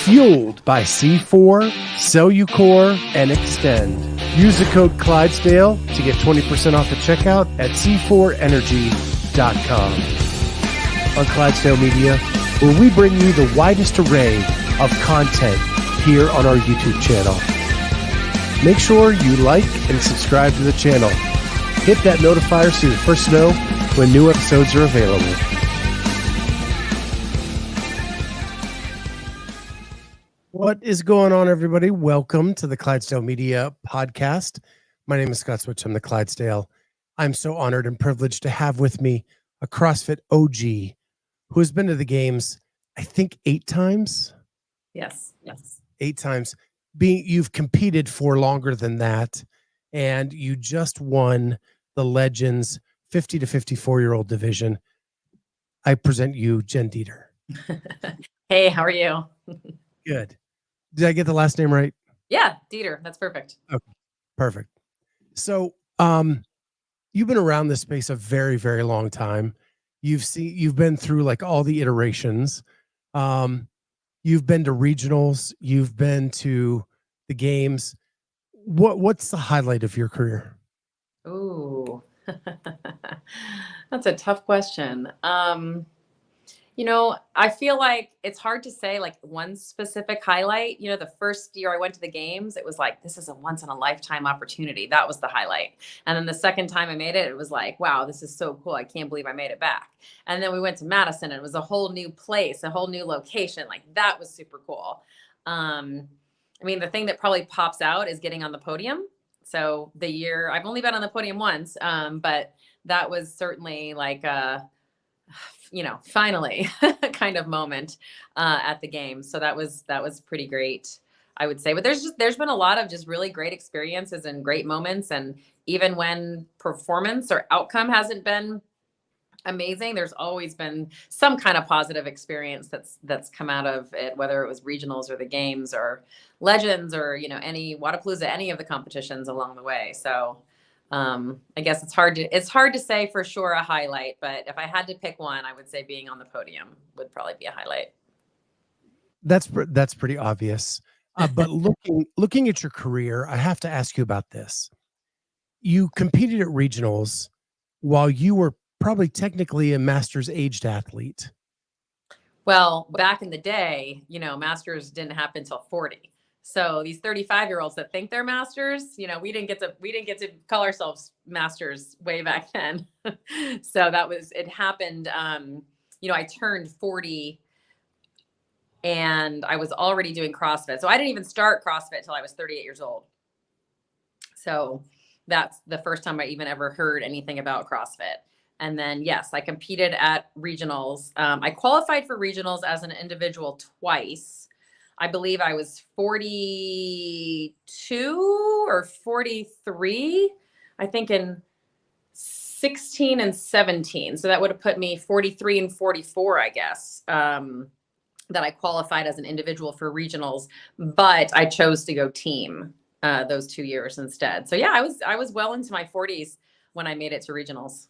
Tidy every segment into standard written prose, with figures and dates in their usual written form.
Fueled by C4, Cellucor, and Extend. Use the code Clydesdale to get 20% off at checkout at c4energy.com. On Clydesdale Media, where we bring you the widest array of content here on our YouTube channel. Make sure you like and subscribe to the channel. Hit that notifier so you're first to know when new episodes are available. What is going on, everybody? Welcome to the Clydesdale Media Podcast. My name is Scott Switch. I'm the Clydesdale. I'm so honored and privileged to have with me a CrossFit OG who has been to the games, I think, 8 times. Yes. 8 times. You've competed for longer than that, and you just won the Legends 50 to 54-year-old division. I present you Jen Dieter. Hey, how are you? Good. Did I get the last name right? Yeah, Dieter. That's perfect. Okay, perfect. So, you've been around this space a very, very long time. You've been through like all the iterations. You've been to regionals. You've been to the games. What's the highlight of your career? Ooh, that's a tough question. I feel like it's hard to say like one specific highlight. The first year I went to the games, it was like, this is a once in a lifetime opportunity. That was the highlight. And then the second time I made it, it was like, wow, this is so cool. I can't believe I made it back. And then we went to Madison and it was a whole new place, a whole new location. Like that was super cool. The thing that probably pops out is getting on the podium. So the year I've only been on the podium once, but that was certainly like finally kind of moment at the game. So that was pretty great, I would say. But there's been a lot of just really great experiences and great moments. And even when performance or outcome hasn't been amazing, there's always been some kind of positive experience that's come out of it, whether it was regionals or the games or Legends or, any Wodapalooza, any of the competitions along the way. So I guess it's hard to say for sure a highlight, but if I had to pick one, I would say being on the podium would probably be a highlight. That's pretty obvious. But looking at your career, I have to ask you about this. You competed at regionals while you were probably technically a master's aged athlete. Well, back in the day, masters didn't happen until 40. So these 35-year-olds that think they're masters, we didn't get to call ourselves masters way back then. So it happened. I turned 40 and I was already doing CrossFit. So I didn't even start CrossFit till I was 38 years old. So that's the first time I even ever heard anything about CrossFit. And then, yes, I competed at regionals. I qualified for regionals as an individual twice. I believe I was 42 or 43, I think in 16 and 17. So that would have put me 43 and 44, I guess, that I qualified as an individual for regionals, but I chose to go team those 2 years instead. So yeah, I was well into my 40s when I made it to regionals.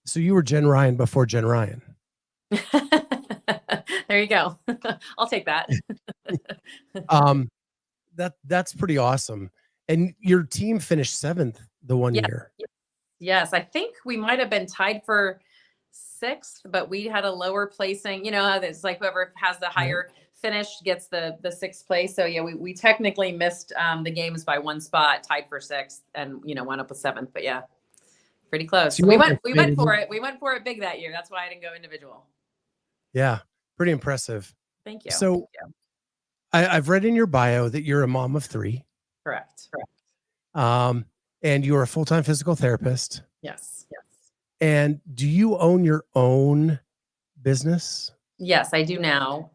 So you were Jen Ryan before Jen Ryan. There you go. I'll take that. That's pretty awesome. And your team finished 7th the one year. Yes, I think we might have been tied for 6th, but we had a lower placing. It's like whoever has the higher finish gets the 6th place. So yeah, we technically missed the games by 1 spot, tied for 6th, and went up with 7th. But yeah, pretty close. So we went for it. We went for it big that year. That's why I didn't go individual. Yeah. Pretty impressive. Thank you. So I've read in your bio that you're a mom of 3. Correct. And you're a full-time physical therapist. Yes. And do you own your own business? Yes, I do now.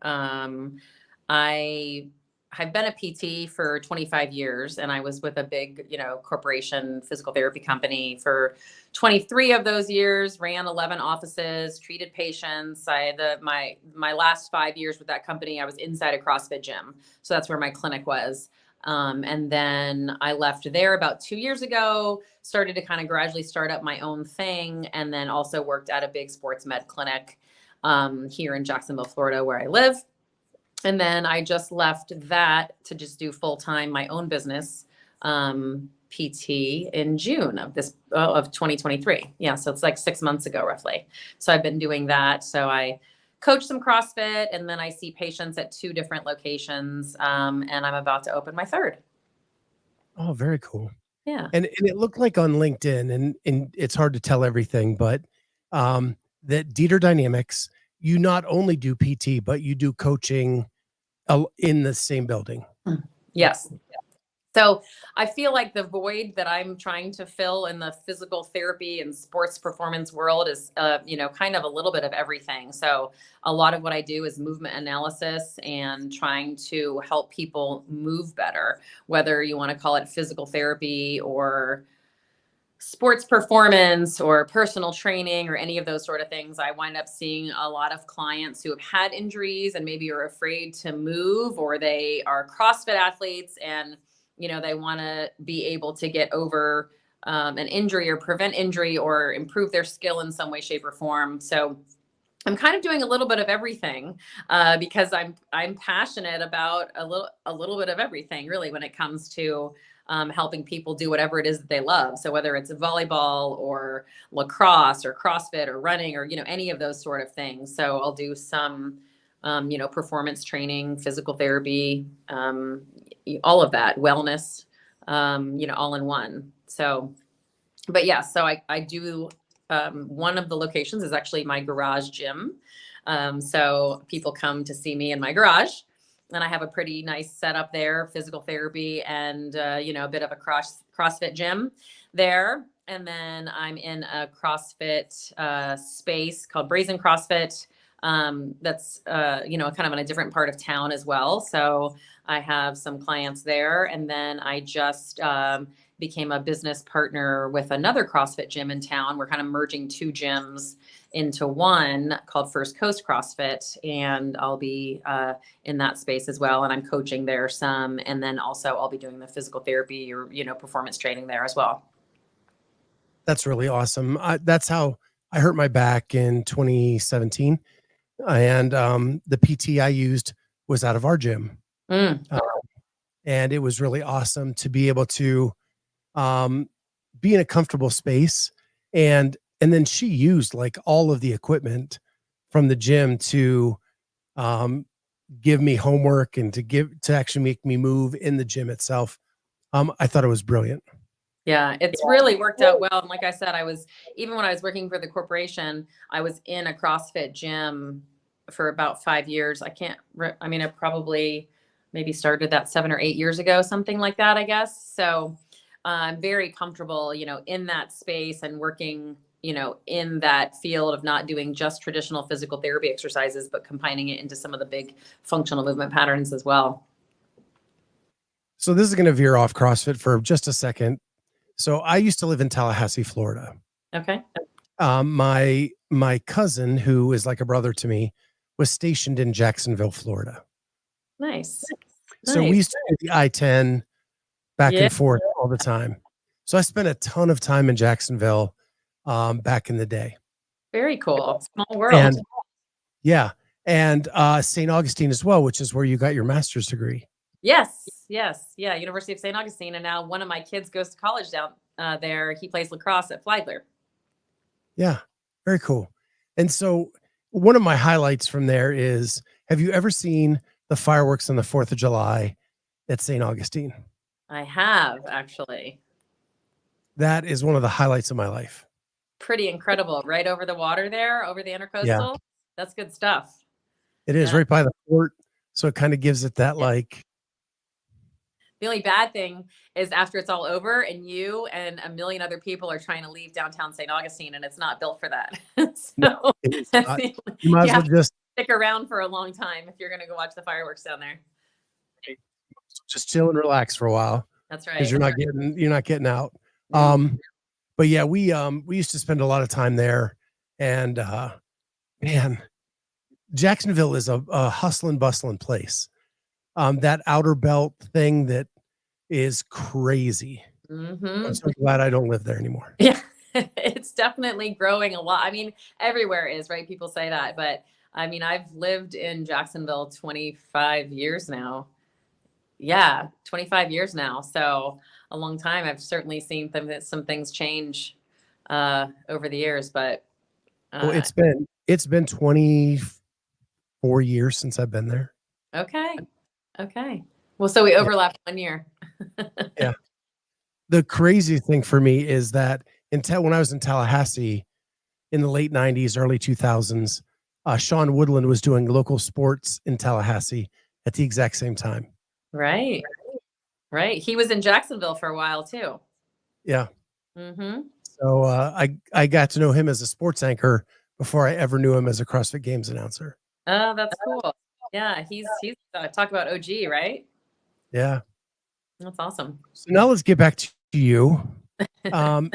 I have been a PT for 25 years, and I was with a big, corporation physical therapy company for 23 of those years, ran 11 offices, treated patients. My last 5 years with that company, I was inside a CrossFit gym. So that's where my clinic was. And then I left there about 2 years ago, started to kind of gradually start up my own thing, and then also worked at a big sports med clinic here in Jacksonville, Florida, where I live. And then I just left that to just do full time my own business, PT in June of 2023. Yeah, so it's like 6 months ago roughly. So I've been doing that. So I coach some CrossFit, and then I see patients at 2 different locations, and I'm about to open my third. Oh, very cool. Yeah. And it looked like on LinkedIn, and it's hard to tell everything, but that Dieter Dynamics, you not only do PT, but you do coaching in the same building. Yes. So I feel like the void that I'm trying to fill in the physical therapy and sports performance world is, kind of a little bit of everything. So a lot of what I do is movement analysis and trying to help people move better, whether you want to call it physical therapy or sports performance or personal training or any of those sort of things. I wind up seeing a lot of clients who have had injuries and maybe are afraid to move, or they are CrossFit athletes and they want to be able to get over an injury or prevent injury or improve their skill in some way, shape, or form. So I'm kind of doing a little bit of everything, because I'm passionate about a little bit of everything, really, when it comes to helping people do whatever it is that they love. So whether it's volleyball or lacrosse or CrossFit or running or any of those sort of things. So I'll do some performance training, physical therapy, all of that, wellness, all in one. So, but yeah, so I do. One of the locations is actually my garage gym. So people come to see me in my garage, and I have a pretty nice setup there, physical therapy and, a bit of a CrossFit gym there. And then I'm in a CrossFit space called Brazen CrossFit. That's, kind of in a different part of town as well. So I have some clients there. And then I just, became a business partner with another CrossFit gym in town. We're kind of merging 2 gyms into one called First Coast CrossFit, and I'll be in that space as well. And I'm coaching there some, and then also I'll be doing the physical therapy or performance training there as well. That's really awesome. That's how I hurt my back in 2017, and the PT I used was out of our gym, Mm, and it was really awesome to be able to be in a comfortable space, and then she used like all of the equipment from the gym to um, give me homework and to actually make me move in the gym itself. I thought it was brilliant. yeah, it's really worked out well. And like I said, even when I was working for the corporation, I was in a CrossFit gym for about 5 years. I mean, I probably maybe started that 7 or 8 years ago, something like that, I guess. So I'm very comfortable, in that space and working, in that field of not doing just traditional physical therapy exercises, but combining it into some of the big functional movement patterns as well. So this is going to veer off CrossFit for just a second. So I used to live in Tallahassee, Florida. Okay. My cousin, who is like a brother to me, was stationed in Jacksonville, Florida. Nice. So we Nice. used to do the I-10 back Yeah. and forth all the time. So I spent a ton of time in Jacksonville back in the day. Very cool. Small world. And yeah, and St. Augustine as well, which is where you got your master's degree. Yes. Yes. Yeah. University of St. Augustine. And now one of my kids goes to college down there. He plays lacrosse at Flagler. Yeah, very cool. And so one of my highlights from there is, have you ever seen the fireworks on the 4th of July at St. Augustine? I have, actually. That is one of the highlights of my life. Pretty incredible. Right over the water there, over the Yeah, intercoastal. That's good stuff. it is Yeah. right by the fort. So it kind of gives it that Yeah. like, The only bad thing is after it's all over and you and a million other people are trying to leave downtown St. Augustine, and it's not built for that. no, So it is that's not. the, You might you as well have to just stick around for a long time if you're going to go watch the fireworks down there. chill and relax for a while That's because right. you're not getting out. No. But yeah, we used to spend a lot of time there, and man, Jacksonville is a hustle and bustling place. That outer belt thing that is crazy. I'm Hmm. so glad I don't live there anymore. Yeah. It's definitely growing a lot. I mean, everywhere is, right? People say that, but I mean, I've lived in Jacksonville 25 years now. Yeah, 25 years now. So a long time. I've certainly seen some things change over the years, but Well, uh, it's been 24 years since I've been there. okay. Okay. Well, so we Yeah. overlapped 1 year. Yeah. The crazy thing for me is that until when I was in Tallahassee in the late 90s, early 2000s, Sean Woodland was doing local sports in Tallahassee at the exact same time. Right. Right. He was in Jacksonville for a while too. Yeah. Mm-hmm. So I got to know him as a sports anchor before I ever knew him as a CrossFit Games announcer. Oh, that's cool. Yeah, he's talk about OG, right? Yeah. That's awesome. So now let's get back to you. Um,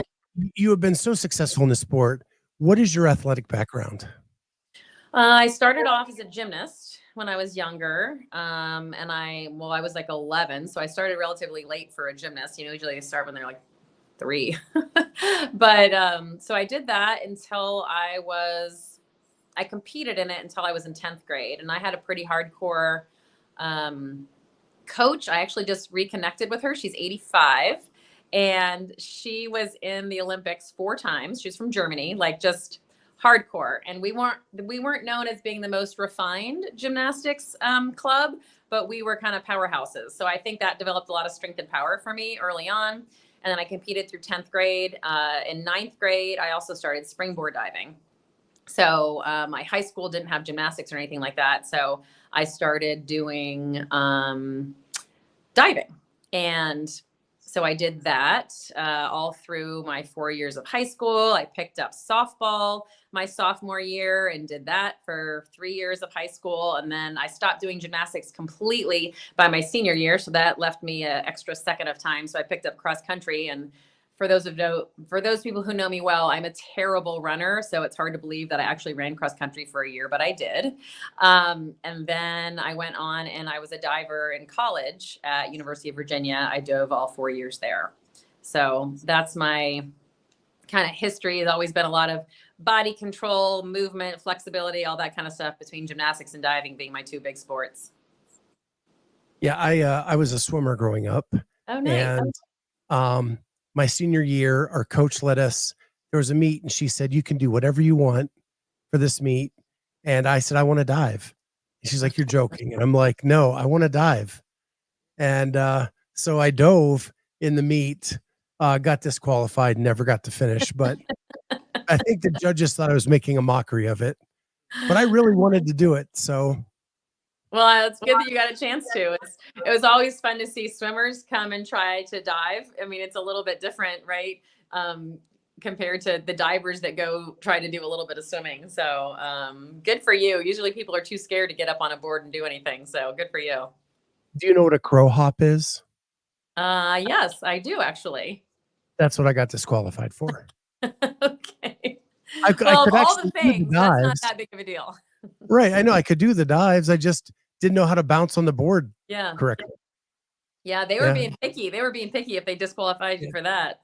you have been so successful in the sport. What is your athletic background? I started off as a gymnast when I was younger. And I was like 11. So I started relatively late for a gymnast. You know, usually they start when they're like 3. But so I did that until I competed in it until I was in 10th grade. And I had a pretty hardcore um, coach. I actually just reconnected with her. She's 85. And she was in the Olympics 4 times. She's from Germany, like just hardcore. And we weren't known as being the most refined gymnastics club, but we were kind of powerhouses. So I think that developed a lot of strength and power for me early on. And then I competed through 10th grade. In 9th grade, I also started springboard diving. So my high school didn't have gymnastics or anything like that. So I started doing diving. And so I did that all through my 4 years of high school. I picked up softball my sophomore year and did that for 3 years of high school. And then I stopped doing gymnastics completely by my senior year. So that left me an extra second of time. So I picked up cross country. And for those people who know me well, I'm a terrible runner. So it's hard to believe that I actually ran cross country for a year, but I did. And then I went on and I was a diver in college at University of Virginia. I dove all 4 years there. So that's my kind of history. Has always been a lot of body control, movement, flexibility, all that kind of stuff between gymnastics and diving being my 2 big sports. Yeah, I was a swimmer growing up, Oh, nice. and my senior year, our coach let us. There was a meet, and she said, "You can do whatever you want for this meet." And I said, "I want to dive." And she's like, "You're joking," and I'm like, "No, I want to dive." And so I dove in the meet, got disqualified, never got to finish. But I think the judges thought I was making a mockery of it. But I really wanted to do it, so Well, it's good that you got a chance to. It was always fun to see swimmers come and try to dive. I mean, it's a little bit different, right? Compared to the divers that go try to do a little bit of swimming. So good for you. Usually people are too scared to get up on a board and do anything. So good for you. do you know what a crow hop is? Yes, I do actually. That's what I got disqualified for. Okay. I Well, of could all the actually do the things, that's not dives. that big of a deal. Right, I know I could do the dives, I just didn't know how to bounce on the board Yeah. correctly. Yeah, they were Yeah, being picky. They were being picky if they disqualified you yeah, for that.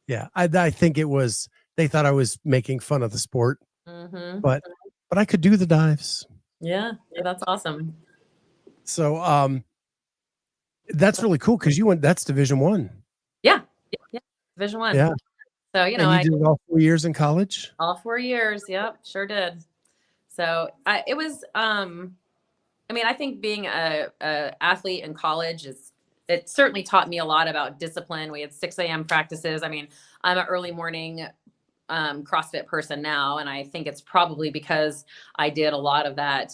yeah. I think it was they thought I was making fun of the sport, Hmm. but I could do the dives. Yeah, that's awesome. So, that's really cool because you went that's Division 1. Yeah. Yeah. Division one. Yeah, So, and you I did it all 4 years in college? all 4 years. Yep, sure did. So it was, I mean, I think being a athlete in college it certainly taught me a lot about discipline. We had 6 a.m. practices. I mean, I'm an early morning CrossFit person now. And I think it's probably because I did a lot of that,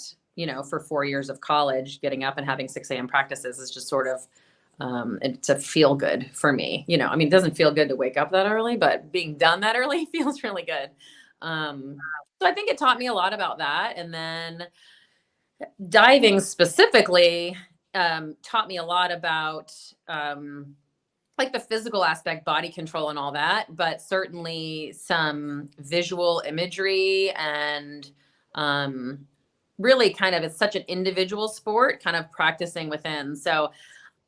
for 4 years of college, getting up and having 6 a.m. practices is just sort of, it's a feel good for me. I mean, it doesn't feel good to wake up that early, but being done that early feels really good. So I think it taught me a lot about that. And then diving specifically taught me a lot about like the physical aspect, body control and all that, but certainly some visual imagery and really kind of it's such an individual sport, kind of practicing within. So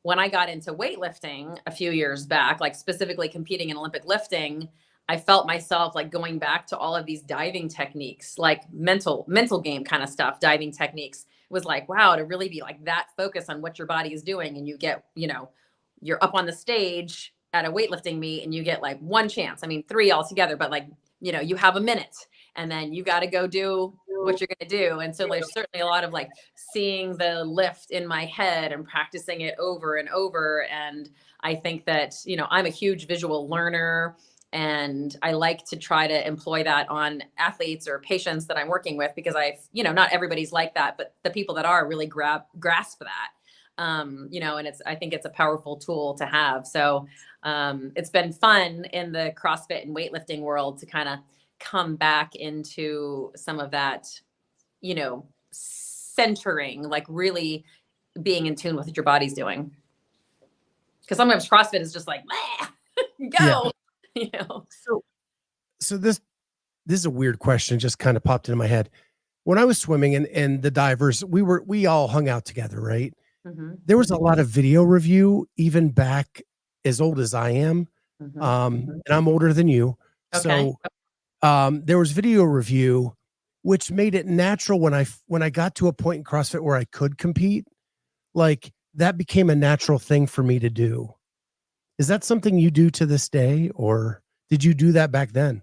when I got into weightlifting a few years back, like specifically competing in Olympic lifting, I felt myself like going back to all of these diving techniques, like mental game kind of stuff, diving techniques. It was like, wow, to really be like that focus on what your body is doing. And you get, you're up on the stage at a weightlifting meet and you get like one chance. I mean, three altogether, but like, you have a minute and then you got to go do what you're going to do. And so there's certainly a lot of like seeing the lift in my head and practicing it over and over. And I think that, I'm a huge visual learner, and I like to try to employ that on athletes or patients that I'm working with, because not everybody's like that, but the people that are really grasp that. And I think it's a powerful tool to have. So it's been fun in the CrossFit and weightlifting world to kind of come back into some of that, centering, like really being in tune with what your body's doing. Because sometimes CrossFit is just like, go, So this is a weird question, just kind of popped into my head. When I was swimming and the divers, we all hung out together, right? Mm-hmm. There was a lot of video review, even back as old as I am. Mm-hmm. And I'm older than you. Okay. So there was video review, which made it natural when I got to a point in CrossFit where I could compete. Like that became a natural thing for me to do. Is that something you do to this day, or did you do that back then?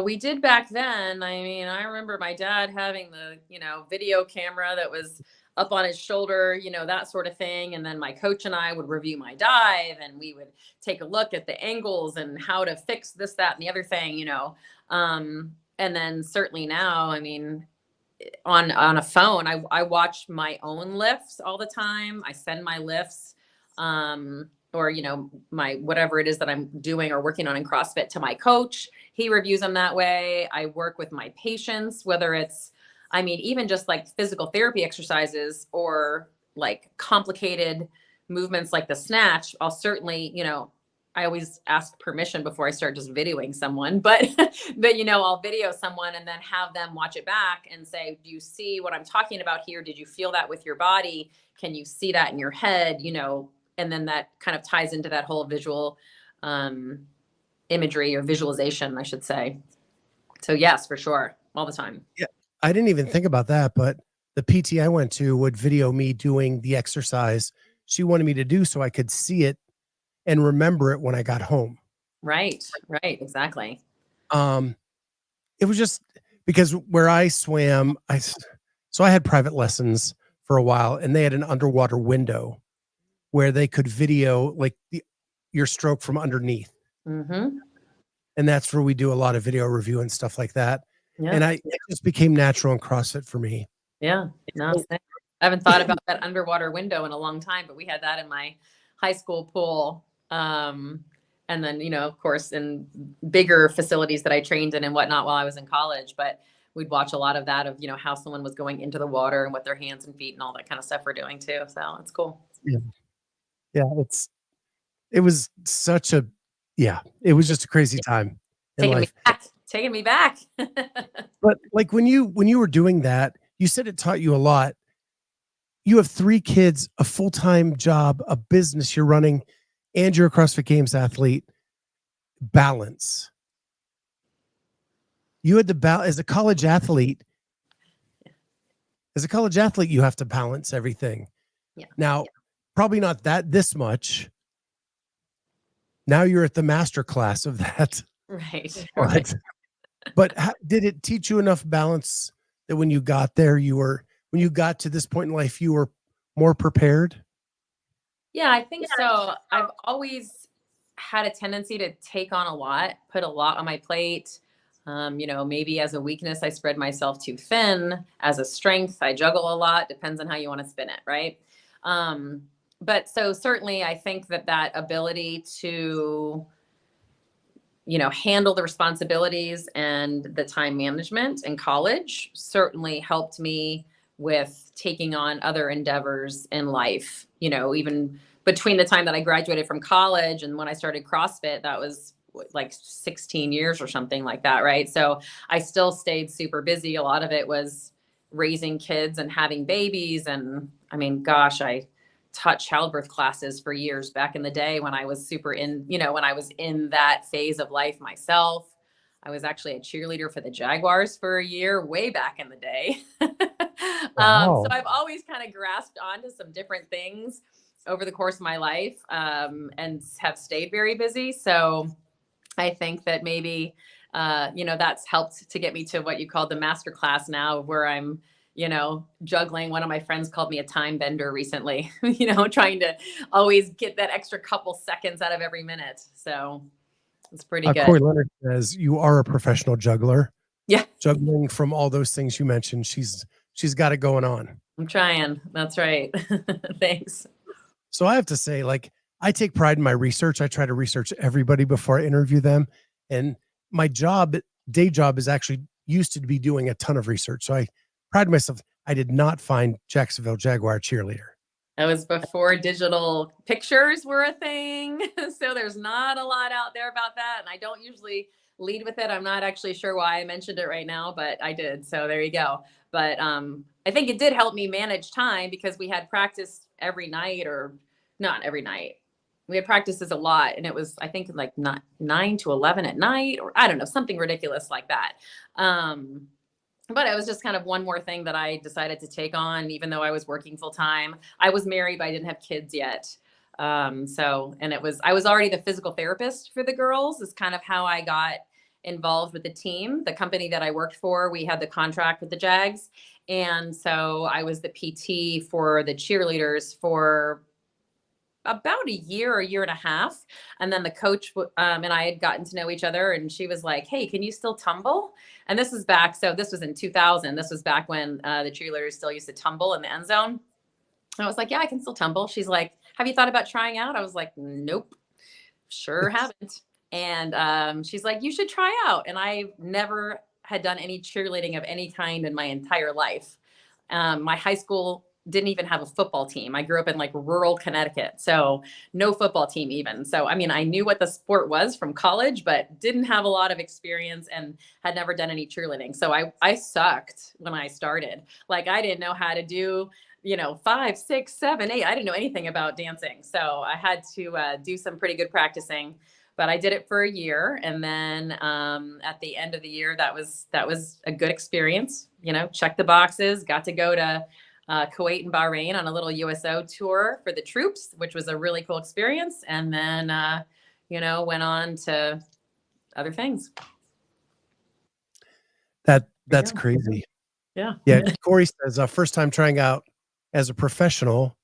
We did back then. I mean, I remember my dad having the, video camera that was up on his shoulder, that sort of thing. And then my coach and I would review my dive, and we would take a look at the angles and how to fix this, that, and the other thing, and then certainly now, I mean, on a phone, I watch my own lifts all the time. I send my lifts, or my whatever it is that I'm doing or working on in CrossFit to my coach. He reviews them that way. I work with my patients, whether it's, I mean, even just like physical therapy exercises or like complicated movements like the snatch. I'll certainly, I always ask permission before I start just videoing someone, but I'll video someone and then have them watch it back and say, do you see what I'm talking about here? Did you feel that with your body? Can you see that in your head? And then that kind of ties into that whole visual imagery or visualization, I should say. So yes, for sure. All the time. Yeah. I didn't even think about that, but the PT I went to would video me doing the exercise she wanted me to do so I could see it and remember it when I got home. Right. Exactly. It was just because where I swam, so I had private lessons for a while, and they had an underwater window where they could video like your stroke from underneath. Mm-hmm. And that's where we do a lot of video review and stuff like that. Yeah. And it just became natural in CrossFit for me. Yeah. No, I haven't thought about that underwater window in a long time, but we had that in my high school pool. And then, of course, in bigger facilities that I trained in and whatnot while I was in college, but we'd watch a lot of that of, how someone was going into the water and what their hands and feet and all that kind of stuff we're doing too. So it's cool. Yeah. It was it was just a crazy time in life. Taking me back. But like when you were doing that, you said it taught you a lot. You have 3 kids, a full-time job, a business you're running, and you're a CrossFit Games athlete. Balance. You had to balance as a college athlete. As a college athlete, you have to balance everything. Yeah. Now, probably not this much. Now you're at the master class of that. Right. But did it teach you enough balance that when you got there, when you got to this point in life, you were more prepared? Yeah, I think so. I've always had a tendency to take on a lot, put a lot on my plate. Maybe as a weakness, I spread myself too thin. As a strength, I juggle a lot. Depends on how you want to spin it, right? But so certainly I think that ability to, handle the responsibilities and the time management in college certainly helped me with taking on other endeavors in life. Even between the time that I graduated from college and when I started CrossFit, that was like 16 years or something like that. Right. So I still stayed super busy. A lot of it was raising kids and having babies. And I mean, gosh, I taught childbirth classes for years back in the day when I was super in, when I was in that phase of life myself. I was actually a cheerleader for the Jaguars for a year, way back in the day. So Wow. I've always kind of grasped onto some different things over the course of my life, and have stayed very busy. So I think that maybe, that's helped to get me to what you call the master class now, where I'm, juggling. One of my friends called me a time bender recently, trying to always get that extra couple seconds out of every minute. So it's pretty Corey good. Leonard says you are a professional juggler, Yeah, juggling from all those things you mentioned. She's got it going on. I'm trying. That's right. Thanks. So I have to say, like, I take pride in my research. I try to research everybody before I interview them. And my day job is actually used to be doing a ton of research. So I pride myself. I did not find Jacksonville Jaguar cheerleader. That was before digital pictures were a thing. So there's not a lot out there about that. And I don't usually lead with it. I'm not actually sure why I mentioned it right now, but I did. So there you go. But I think it did help me manage time because we had practice every night, or not every night. We had practices a lot. And it was, I think, like not 9 to 11 at night, or I don't know, something ridiculous like that. But it was just kind of one more thing that I decided to take on, even though I was working full time. I was married, but I didn't have kids yet. And I was already the physical therapist for the girls, is kind of how I got involved with the team. The company that I worked for, we had the contract with the Jags. And so I was the PT for the cheerleaders for about a year and a half. And then the coach and I had gotten to know each other, and she was like, "Hey, can you still tumble?" And this was in 2000. This was back when the cheerleaders still used to tumble in the end zone. And I was like, "Yeah, I can still tumble." She's like, "Have you thought about trying out?" I was like, "Nope, sure haven't." And she's like, "You should try out." And I never had done any cheerleading of any kind in my entire life. My high school didn't even have a football team. I grew up in like rural Connecticut, so no football team even. So, I mean, I knew what the sport was from college, but didn't have a lot of experience and had never done any cheerleading. So I sucked when I started. Like, I didn't know how to do, 5, 6, 7, 8. I didn't know anything about dancing. So I had to do some pretty good practicing. But I did it for a year, and then at the end of the year, that was a good experience. Check the boxes. Got to go to Kuwait and Bahrain on a little USO tour for the troops, which was a really cool experience. And then, went on to other things. That's Yeah. crazy. Yeah. Yeah. Corey says, first time trying out as a professional,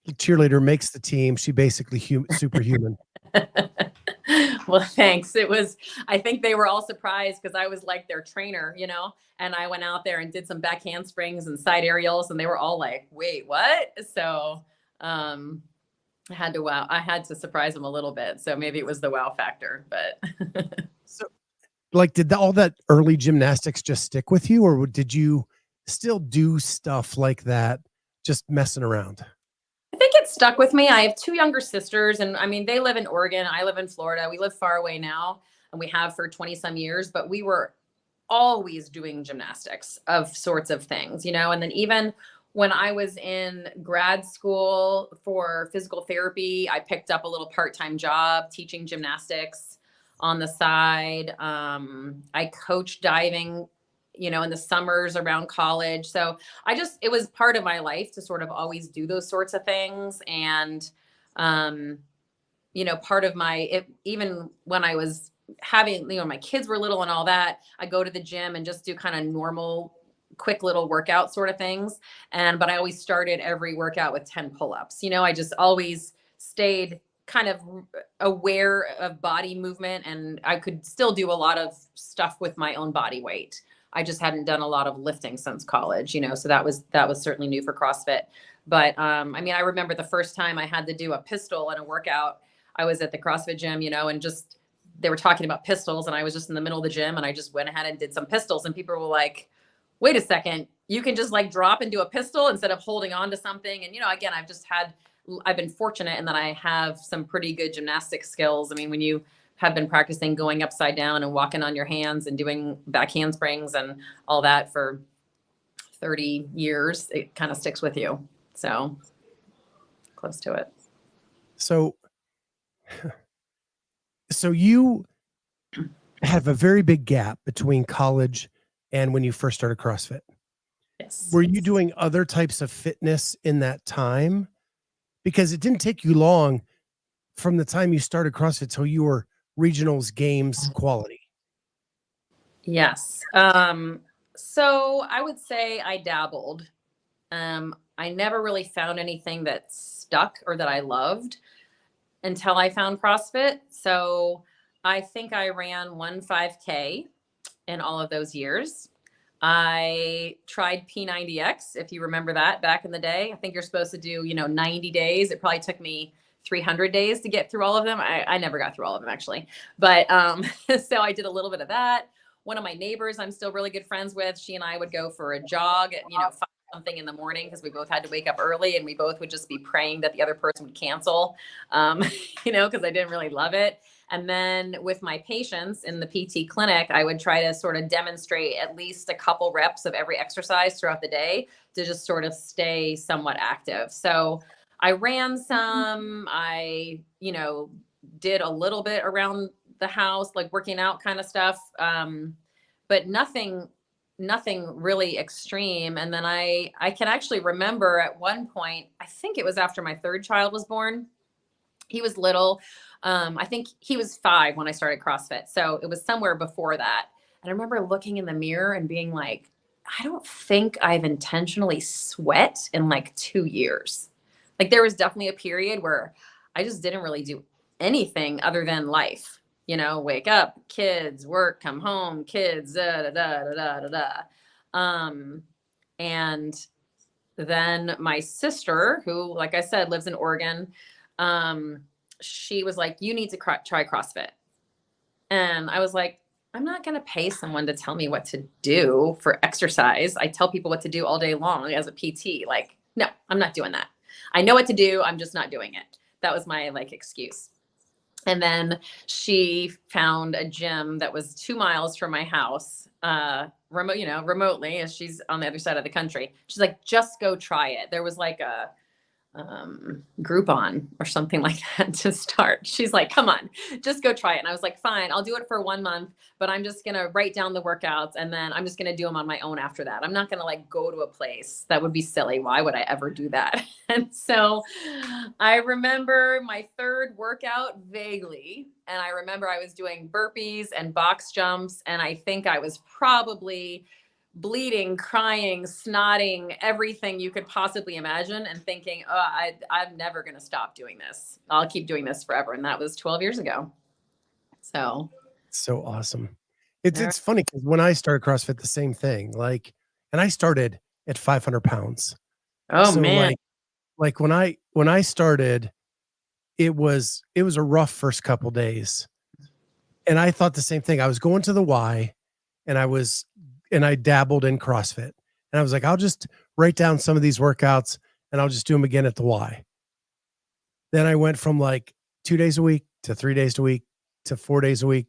the cheerleader makes the team. She basically superhuman. Well, thanks. I think they were all surprised because I was like their trainer, and I went out there and did some back handsprings and side aerials, and they were all like, "Wait, what?" So, I had to surprise them a little bit. So maybe it was the wow factor, but So, like, did all that early gymnastics just stick with you, or did you still do stuff like that, just messing around? I think it stuck with me. I have two younger sisters, and I mean, they live in Oregon. I live in Florida. We live far away now, and we have for 20 some years, but we were always doing gymnastics of sorts of things, and then even when I was in grad school for physical therapy, I picked up a little part-time job teaching gymnastics on the side. I coached diving, in the summers around college. So it was part of my life to sort of always do those sorts of things. And, part of even when I was having, my kids were little and all that, I go to the gym and just do kind of normal, quick little workout sort of things. But I always started every workout with 10 pull-ups. I just always stayed kind of aware of body movement, and I could still do a lot of stuff with my own body weight. I just hadn't done a lot of lifting since college, so that was certainly new for CrossFit. But I mean, I remember the first time I had to do a pistol in a workout. I was at the CrossFit gym, and just they were talking about pistols, and I was just in the middle of the gym, and I just went ahead and did some pistols, and people were like, "Wait a second, you can just like drop and do a pistol instead of holding on to something." And again, I've been fortunate in that I have some pretty good gymnastic skills. I mean, when you have been practicing going upside down and walking on your hands and doing back handsprings and all that for 30 years, it kind of sticks with you. So close to it. So, so you have a very big gap between college and when you first started CrossFit. Yes. Were you doing other types of fitness in that time? Because it didn't take you long from the time you started CrossFit till you were regionals games quality. Yes. So I would say I dabbled. I never really found anything that stuck or that I loved until I found CrossFit. So I think I ran one 5K in all of those years. I tried P90X, if you remember that back in the day. I think you're supposed to do, 90 days. It probably took me 300 days to get through all of them. I never got through all of them actually. But so I did a little bit of that. One of my neighbors I'm still really good friends with, she and I would go for a jog at, 5 something in the morning because we both had to wake up early and we both would just be praying that the other person would cancel, because I didn't really love it. And then with my patients in the PT clinic, I would try to sort of demonstrate at least a couple reps of every exercise throughout the day to just sort of stay somewhat active. So I ran some, I, did a little bit around the house, like working out kind of stuff. But nothing really extreme. And then I can actually remember at one point, I think it was after my third child was born. He was little. I think he was 5 when I started CrossFit. So it was somewhere before that. And I remember looking in the mirror and being like, I don't think I've intentionally sweat in like 2 years. Like there was definitely a period where I just didn't really do anything other than life. Wake up, kids, work, come home, kids, da da da da da da. And then my sister, who, like I said, lives in Oregon, she was like, you need to try CrossFit. And I was like, I'm not going to pay someone to tell me what to do for exercise. I tell people what to do all day long as a PT. Like, no, I'm not doing that. I know what to do. I'm just not doing it. That was my excuse. And then she found a gym that was 2 miles from my house, remotely, as she's on the other side of the country. She's like, just go try it. There was like a Groupon or something like that to start. She's like, come on, just go try it. And I was like, fine, I'll do it for 1 month, but I'm just going to write down the workouts and then I'm just going to do them on my own after that. I'm not going to go to a place. That would be silly. Why would I ever do that? And so I remember my third workout vaguely. And I remember I was doing burpees and box jumps. And I think I was probably bleeding, crying, snotting, everything you could possibly imagine, and thinking, oh, I'm never going to stop doing this. I'll keep doing this forever. And that was 12 years ago. So awesome. It's funny because when I started CrossFit, the same thing. And I started at 500 pounds. Oh so man. When I started, it was a rough first couple days. And I thought the same thing. I was going to the Y and I dabbled in CrossFit. And I was like, I'll just write down some of these workouts and I'll just do them again at the Y. Then I went from 2 days a week to 3 days a week to 4 days a week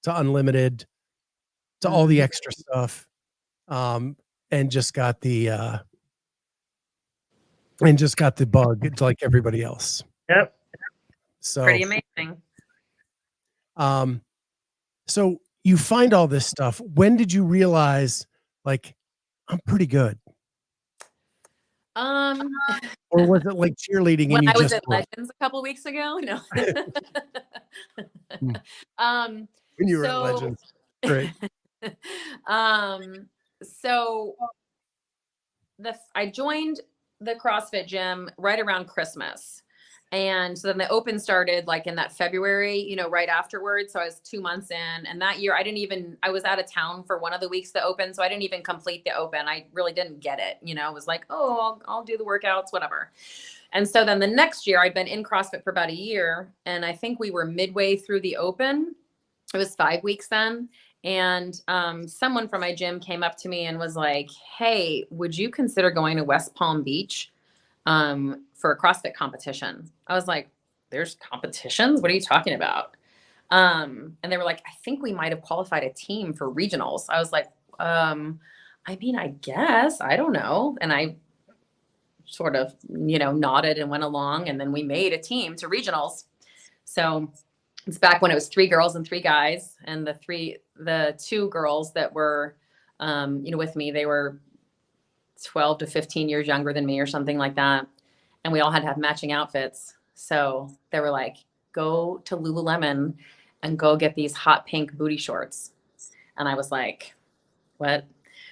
to unlimited to all the extra stuff. And just got the bug like everybody else. Yep. So pretty amazing. So you find all this stuff. When did you realize I'm pretty good? Or was it like cheerleading when and you I was just at Legends a couple weeks ago? No. when you were at Legends. Great. So I joined the CrossFit gym right around Christmas. And so then the open started in that February, right afterwards. So I was 2 months in. And that year I was out of town for one of the weeks the open. So I didn't even complete the open. I really didn't get it. I was like, oh, I'll do the workouts, whatever. And so then the next year I'd been in CrossFit for about a year. And I think we were midway through the open. It was 5 weeks then. And someone from my gym came up to me and was like, hey, would you consider going to West Palm Beach for a CrossFit competition? I was like, there's competitions? What are you talking about? And they were like, I think we might have qualified a team for regionals. I was like, I guess, I don't know. And I sort of, nodded and went along. And then we made a team to regionals. So it's back when it was 3 girls and 3 guys. And the 2 girls that were, with me, they were 12 to 15 years younger than me or something like that. And we all had to have matching outfits. So they were like, go to Lululemon and go get these hot pink booty shorts. And I was like, what?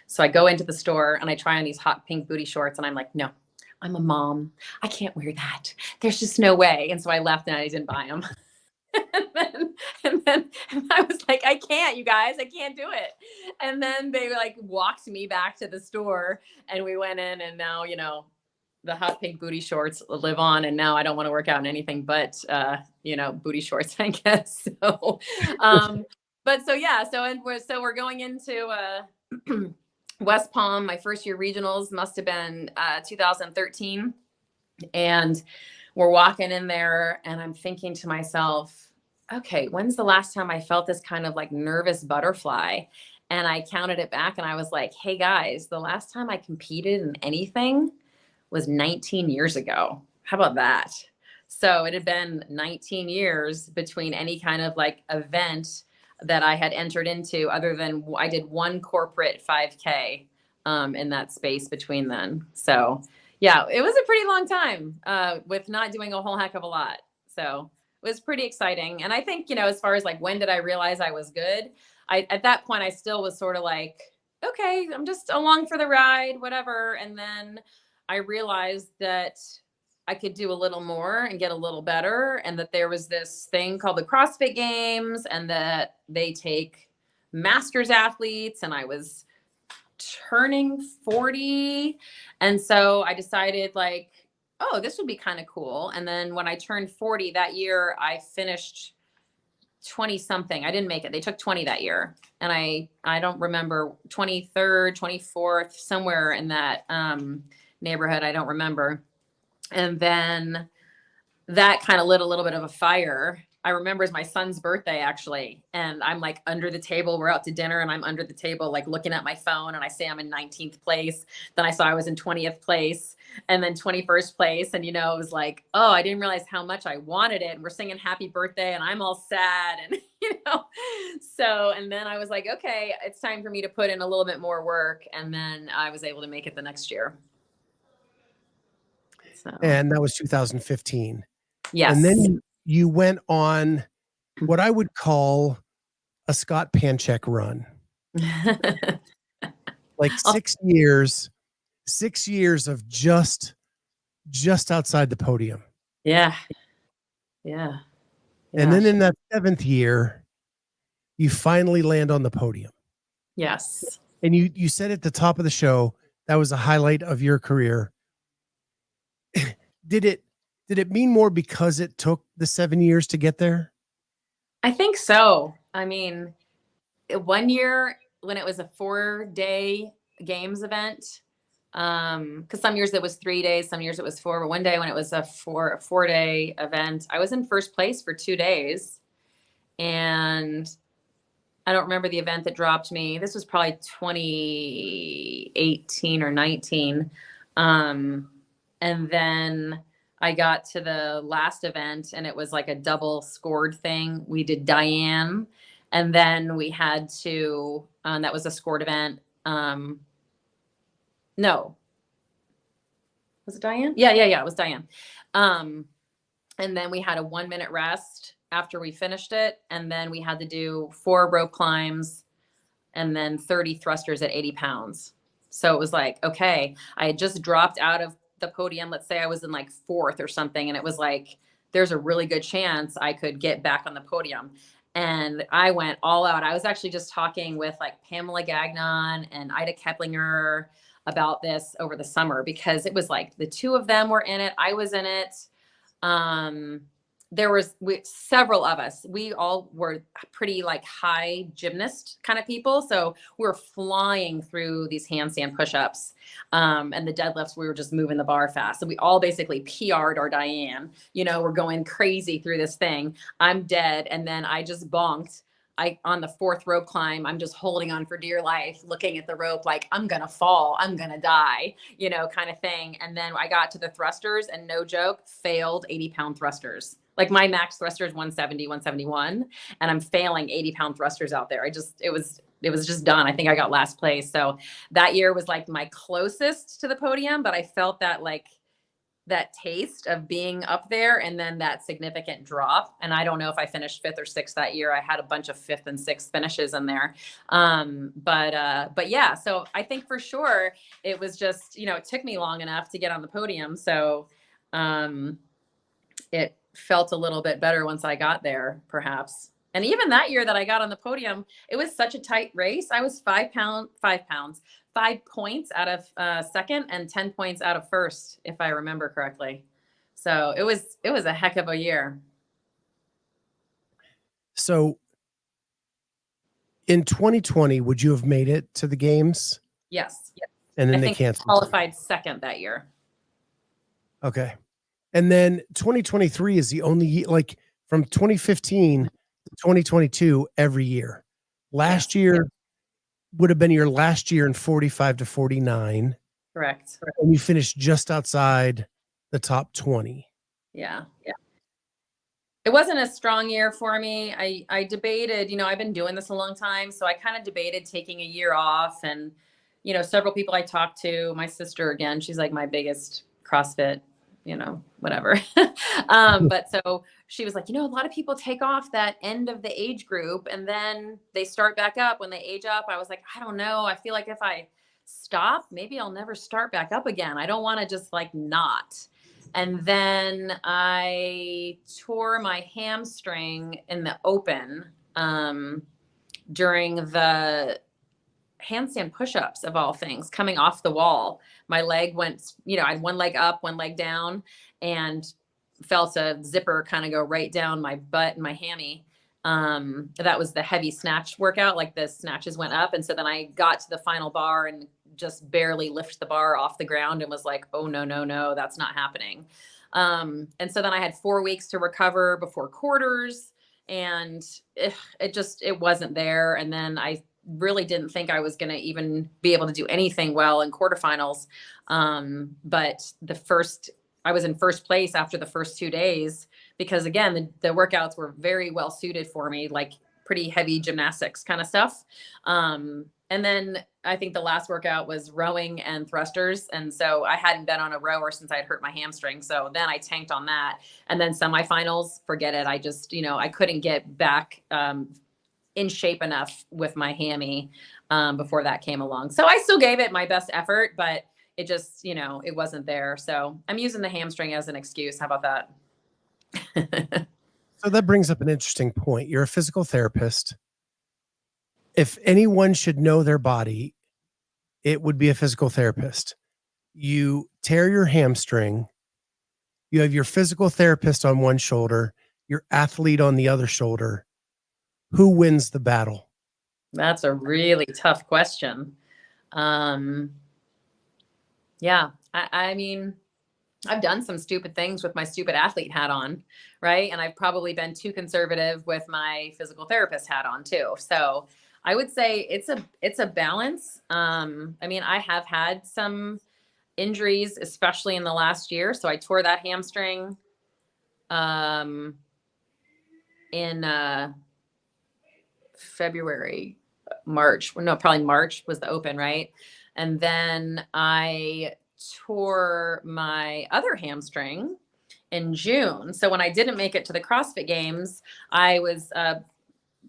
So I go into the store and I try on these hot pink booty shorts and I'm like, no, I'm a mom. I can't wear that. There's just no way. And so I left and I didn't buy them. and I was like, I can't, you guys, I can't do it. And then they like walked me back to the store and we went in, and now, the hot pink booty shorts live on. And now I don't want to work out in anything but, booty shorts, I guess. So, but so, yeah. So we're going into, West Palm. My first year regionals must've been, 2013. And we're walking in there and I'm thinking to myself, okay, when's the last time I felt this kind of like nervous butterfly? And I counted it back and I was like, hey guys, the last time I competed in anything was 19 years ago. How about that? So it had been 19 years between any kind of like event that I had entered into, other than I did one corporate 5K in that space between then. So yeah, it was a pretty long time with not doing a whole heck of a lot. So it was pretty exciting. And I think, as far as like, when did I realize I was good? At that point, I still was sort of like, okay, I'm just along for the ride, whatever. And then I realized that I could do a little more and get a little better. And that there was this thing called the CrossFit Games, and that they take masters athletes, and I was turning 40. And so I decided like, oh, this would be kind of cool. And then when I turned 40 that year, I finished 20 something. I didn't make it. They took 20 that year. And I don't remember, 23rd, 24th, somewhere in that neighborhood. I don't remember. And then that kind of lit a little bit of a fire. I remember it's my son's birthday actually. And I'm like under the table, we're out to dinner and I'm under the table, like looking at my phone, and I say I'm in 19th place. Then I saw I was in 20th place and then 21st place. And, it was like, oh, I didn't realize how much I wanted it. And we're singing happy birthday and I'm all sad. And, so, and then I was like, okay, it's time for me to put in a little bit more work. And then I was able to make it the next year. So. And that was 2015. Yes. And then you went on what I would call a Scott Panchek run. Like 6 years of just outside the podium. Yeah. Yeah. And then in that 7th year, you finally land on the podium. Yes. And you said at the top of the show, that was a highlight of your career. Did it mean more because it took the 7 years to get there? I think so. I mean, one year when it was a 4-day games event, because some years it was 3 days, some years it was 4, but one day when it was a 4-day event, I was in first place for 2 days. And I don't remember the event that dropped me. This was probably 2018 or 19. And then I got to the last event and it was like a double scored thing. We did Diane, and then we had to, that was a scored event. No. Was it Diane? Yeah. It was Diane. And then we had a 1-minute rest after we finished it. And then we had to do 4 rope climbs and then 30 thrusters at 80 pounds. So it was like, okay, I had just dropped out of the podium. Let's say I was in like 4th or something. And it was like, there's a really good chance I could get back on the podium. And I went all out. I was actually just talking with like Pamela Gagnon and Ida Keplinger about this over the summer, because it was like the 2 of them were in it. I was in it. There was several of us. We all were pretty like high gymnast kind of people. So we were flying through these handstand push-ups, and the deadlifts, we were just moving the bar fast. So we all basically PR'd our Diane, we're going crazy through this thing. I'm dead. And then I just bonked on the fourth rope climb, I'm just holding on for dear life, looking at the rope like I'm going to fall, I'm going to die, you know, kind of thing. And then I got to the thrusters and no joke, failed 80-pound thrusters. Like my max thruster is 170, 171, and I'm failing 80-pound thrusters out there. It was just done. I think I got last place. So that year was like my closest to the podium, but I felt that like that taste of being up there and then that significant drop. And I don't know if I finished fifth or sixth that year. I had a bunch of fifth and sixth finishes in there. But yeah, so I think for sure it was just, you know, it took me long enough to get on the podium. So it felt a little bit better once I got there, perhaps. And even that year that I got on the podium, it was such a tight race. I was 5 points out of second and 10 points out of first, if I remember correctly. So it was a heck of a year. So in 2020, would you have made it to the games? Yes. And then I they think canceled. qualified second that year. Okay. And then 2023 is the only, like from 2015 to 2022, every year. Last year would have been your last year in 45 to 49. Correct. And you finished just outside the top 20. Yeah. It wasn't a strong year for me. I debated, you know, I've been doing this a long time. So I kind of debated taking a year off, and, you know, several people I talked to, my sister, again, she's like my biggest CrossFit, you know, whatever. But so she was like, you know, a lot of people take off that end of the age group and then they start back up when they age up. I was like, I don't know. I feel like if I stop, maybe I'll never start back up again. I don't want to just like not. And then I tore my hamstring in the open during the handstand push-ups, of all things, coming off the wall. My leg went, you know, I had one leg up, one leg down, and felt a zipper kind of go right down my butt and my hammy. That was the heavy snatch workout, like the snatches went up. And so then I got to the final bar and just barely lifted the bar off the ground and was like, oh, no, that's not happening. And so then I had 4 weeks to recover before quarters, and it wasn't there. And then I really didn't think I was going to even be able to do anything well in quarterfinals. But I was in first place after the first 2 days, because again, the workouts were very well suited for me, like pretty heavy gymnastics kind of stuff. And then I think the last workout was rowing and thrusters. And so I hadn't been on a rower since I'd hurt my hamstring. So then I tanked on that. And then semifinals, forget it. I just, you know, I couldn't get back in shape enough with my hammy before that came along. So I still gave it my best effort, but it just, you know, it wasn't there. So I'm using the hamstring as an excuse. How about that? So that brings up an interesting point. You're a physical therapist. If anyone should know their body, it would be a physical therapist. You tear your hamstring. You have your physical therapist on one shoulder, your athlete on the other shoulder. Who wins the battle? That's a really tough question. Yeah, I mean, I've done some stupid things with my stupid athlete hat on, right? And I've probably been too conservative with my physical therapist hat on too. So I would say it's a balance. I mean, I have had some injuries, especially in the last year. So I tore that hamstring in February, March. No, probably March was the open, right? And then I tore my other hamstring in June. So when I didn't make it to the CrossFit Games, I was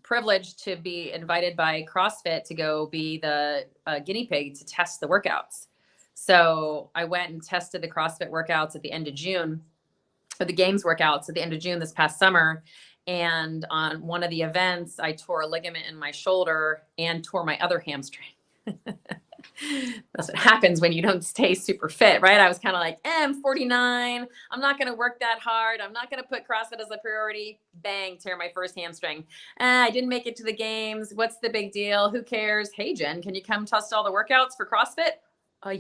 privileged to be invited by CrossFit to go be the guinea pig to test the workouts. So I went and tested the CrossFit workouts at the end of June, or the games workouts at the end of June this past summer. And on one of the events, I tore a ligament in my shoulder and tore my other hamstring. That's what happens when you don't stay super fit, right? I was kind of like, I'm 49. I'm not going to work that hard. I'm not going to put CrossFit as a priority. Bang, tear my first hamstring. I didn't make it to the games. What's the big deal? Who cares? Hey, Jen, can you come test all the workouts for CrossFit?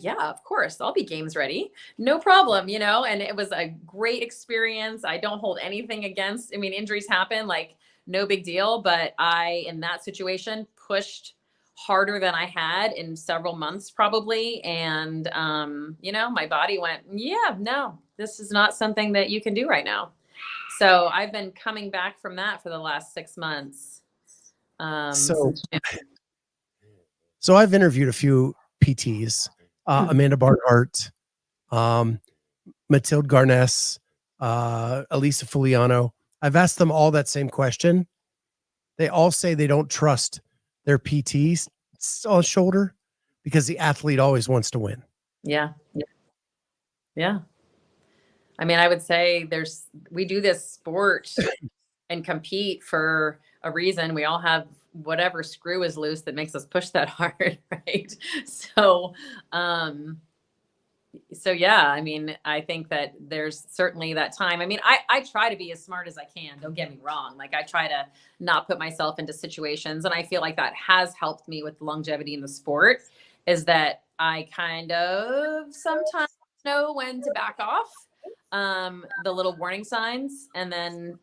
Yeah, of course. I'll be games ready. No problem, And it was a great experience. I don't hold anything against, injuries happen. Like no big deal. But I, in that situation, pushed harder than I had in several months probably. And, my body went, yeah, no, this is not something that you can do right now. So I've been coming back from that for the last 6 months. So, so I've interviewed a few PTs, Amanda Barnhart, um, Matilde Garness, Elisa Fuliano. I've asked them all that same question. They all say they don't trust their PT's shoulder because the athlete always wants to win. Yeah. Yeah. I mean, I would say we do this sport and compete for a reason. We all have whatever screw is loose that makes us push that hard, right? So, yeah, I mean, I think that there's certainly that time. I mean, I try to be as smart as I can. Don't get me wrong. Like, I try to not put myself into situations, and I feel like that has helped me with longevity in the sport, is that I kind of sometimes know when to back off, the little warning signs, and then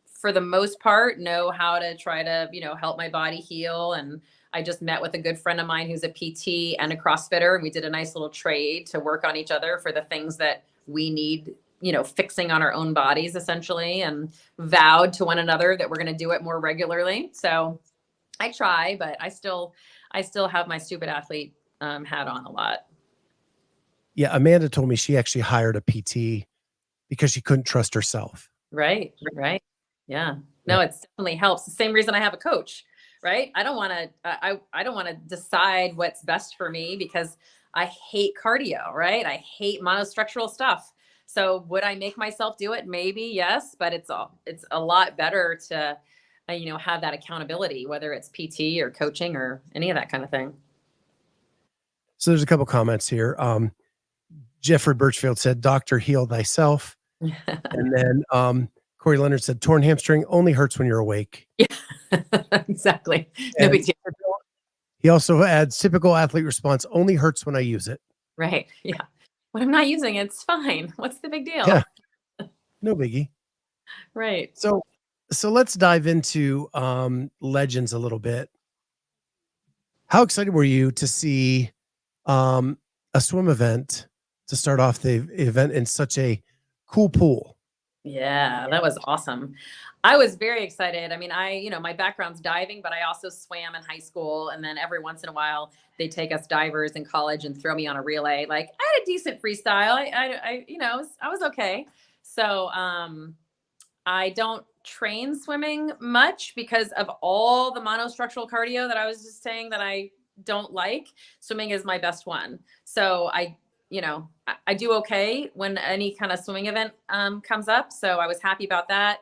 for the most part know how to try to, help my body heal. And I just met with a good friend of mine who's a PT and a CrossFitter, and we did a nice little trade to work on each other for the things that we need, fixing on our own bodies essentially, and vowed to one another that we're going to do it more regularly. So I try, but I still have my stupid athlete hat on a lot. Yeah, Amanda told me she actually hired a PT because she couldn't trust herself. Right. Yeah. No, it definitely helps. The same reason I have a coach, right? I don't want to decide what's best for me because I hate cardio, right? I hate monostructural stuff. So would I make myself do it? Maybe, yes, but it's a lot better to, have that accountability, whether it's PT or coaching or any of that kind of thing. So there's a couple comments here. Jeffrey Birchfield said, "Doctor, heal thyself." And then Corey Leonard said, "Torn hamstring only hurts when you're awake." Yeah, exactly. No big deal. He also adds, "Typical athlete response, only hurts when I use it." Right. Yeah. When I'm not using it, it's fine. What's the big deal? Yeah. No biggie. Right. So let's dive into legends a little bit. How excited were you to see a swim event to start off the event in such a cool pool? Yeah, that was awesome. I was very excited. I mean, my background's diving, but I also swam in high school. And then every once in a while, they take us divers in college and throw me on a relay. Like, I had a decent freestyle. I was okay. So, I don't train swimming much because of all the monostructural cardio that I was just saying that I don't like. Swimming is my best one. So I do okay when any kind of swimming event comes up. So I was happy about that.